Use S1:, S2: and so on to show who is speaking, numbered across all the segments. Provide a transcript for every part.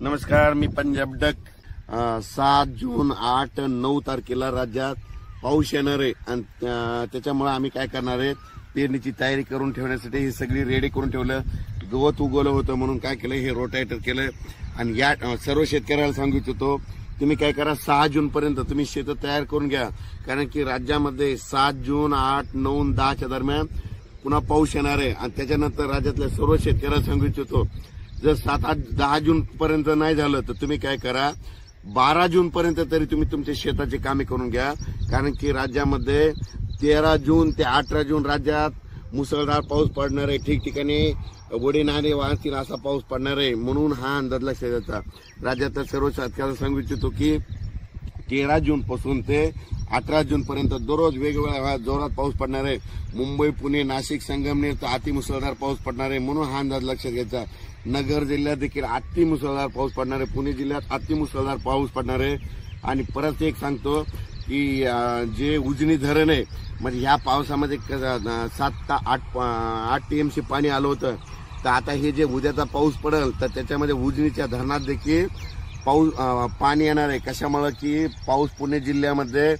S1: नमस्कार, मी पंजाब डक. 7 जून 8 9 तारखेला राज्यात पाऊस येणार आहे आणि त्याच्यामुळे आम्ही काय करणार आहे, पेरणीची तयारी करून ठेवण्यासाठी ही सगळी रेडी करून ठेवलं. गवत उगवलं होतं म्हणून काय केलं, हे रोटायटर केलं. आणि या सर्व शेतकऱ्याला सांगू इच्छितो, तुम्ही काय करा, 6 जून पर्यंत तुम्ही शेत तयार करून घ्या. कारण की राज्यामध्ये 7 जून 8 9 10च्या दरम्यान पुन्हा पाऊस येणार आहे. आणि त्याच्यानंतर राज्यातल्या सर्व शेतकऱ्याला सांगू इच्छितो, जर 7 8 10 जून पर्यंत नाही झालं तर तुम्ही काय करा, 12 जून पर्यंत तरी तुम्ही तुमच्या शेताची कामे करून घ्या. कारण की राज्यामध्ये 13 जून ते 18 जून राज्यात मुसळधार पाऊस पडणार आहे. ठिकठिकाणी वडे नाणे वाहतील असा पाऊस पडणार आहे. म्हणून हा अंदाज लक्षात घ्यायचा. राज्यातल्या सर्व शेतकऱ्यांना सांगू इच्छितो की 13 जून पासून ते 18 जून पर्यंत दररोज वेगवेगळ्या जोरात पाऊस पडणार आहे. मुंबई, पुणे, नाशिक, संगमनेर तर अतिमुसळधार पाऊस पडणार आहे. म्हणून हा अंदाज लक्षात घ्यायचा. नगर जिल्ह्यात देखील अतिमुसळधार पाऊस पडणार आहे. पुणे जिल्ह्यात अतिमुसळधार पाऊस पडणार आहे. आणि परत एक सांगतो की जे उजनी धरण आहे, म्हणजे ह्या पावसामध्ये 7 ते 8 टीएमसी पाणी आलं होतं. तर आता हे जे उद्याचा पाऊस पडेल तर त्याच्यामध्ये उजनीच्या धरणात देखील पाणी येणार आहे. कशामुळे की पाऊस पुणे जिल्ह्यामध्ये,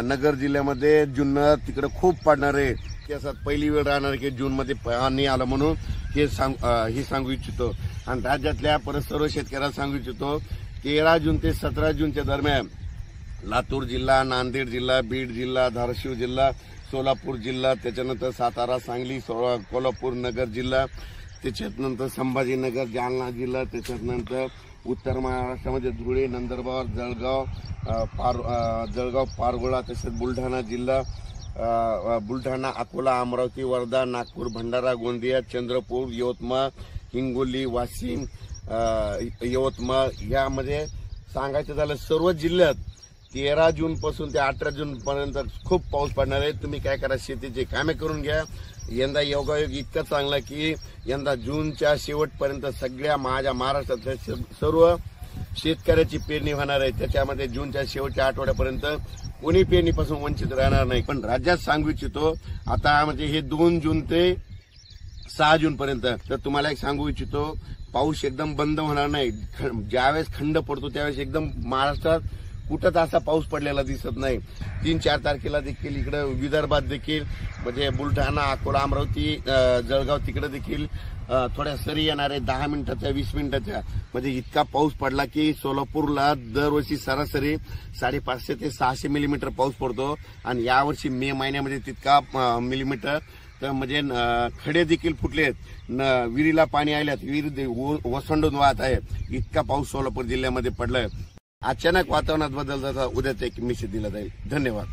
S1: नगर जिल्ह्यामध्ये जुन्नर तिकडे खूप पडणार आहे. त्याच्यात पहिली वेळ राहणार की जून मध्ये पाणी आलं म्हणून हे सांगू इच्छितो. आणि राज्यातल्या परत सर्व शेतकऱ्याला सांगू इच्छितो, 13 जून ते 17 जूनच्या दरम्यान लातूर जिल्हा, नांदेड जिल्हा, बीड जिल्हा, धाराशिव जिल्हा, सोलापूर जिल्हा, त्याच्यानंतर सातारा, सांगली, कोल्हापूर नगर जिल्हा, त्याच्यानंतर संभाजीनगर, जालना जिल्हा, त्याच्यानंतर उत्तर महाराष्ट्रामध्ये धुळे, नंदुरबार, जळगाव, पारगोळा, तसेच बुलढाणा जिल्हा, बुलढाणा, अकोला, अमरावती, वर्धा, नागपूर, भंडारा, गोंदिया, चंद्रपूर, यवतमाळ, हिंगोली, वाशिम, यवतमाळ यामध्ये सांगायचं झालं सर्व जिल्ह्यात 13 जून पासून ते 18 जून पर्यंत खूप पाऊस पडणार आहे. तुम्ही काय करा, शेतीचे कामे करून घ्या. यंदा योगायोग इतका चांगला की यंदा जूनच्या शेवटपर्यंत सगळ्या माझ्या महाराष्ट्रातल्या सर्व शेतकऱ्याची पेरणी होणार आहे. त्याच्यामध्ये जूनच्या शेवटच्या आठवड्यापर्यंत कोणी पेरणीपासून वंचित राहणार नाही. पण राज्यात सांगू इच्छितो, आता म्हणजे हे 2 जून ते 6 जून पर्यंत तर तुम्हाला एक सांगू इच्छितो, पाऊस एकदम बंद होणार नाही. ज्यावेळेस खंड पडतो त्यावेळेस एकदम महाराष्ट्रात कुठंच असा पाऊस पडलेला दिसत नाही. 3-4 तारखेला देखील इकडे विदर्भात देखील म्हणजे बुलढाणा, अकोला, अमरावती, जळगाव तिकडे देखील थोड्या सरी येणार आहे, 10 मिनिटाच्या 20 मिनिटाच्या. म्हणजे इतका पाऊस पडला की सोलापूरला दरवर्षी सरासरी 550 ते 600 मिलीमीटर पाऊस पडतो. आणि यावर्षी मे महिन्यामध्ये तितका मिलीमीटर, तर म्हणजे खडे देखील फुटलेत, विहिरीला पाणी आल्यात, विहीर ओसंडून वाहत आहेत. इतका पाऊस सोलापूर जिल्ह्यामध्ये पडलाय. अचानक वातावरणात बदल झाला, उद्याचा एक मेसेज दिला जाईल. धन्यवाद.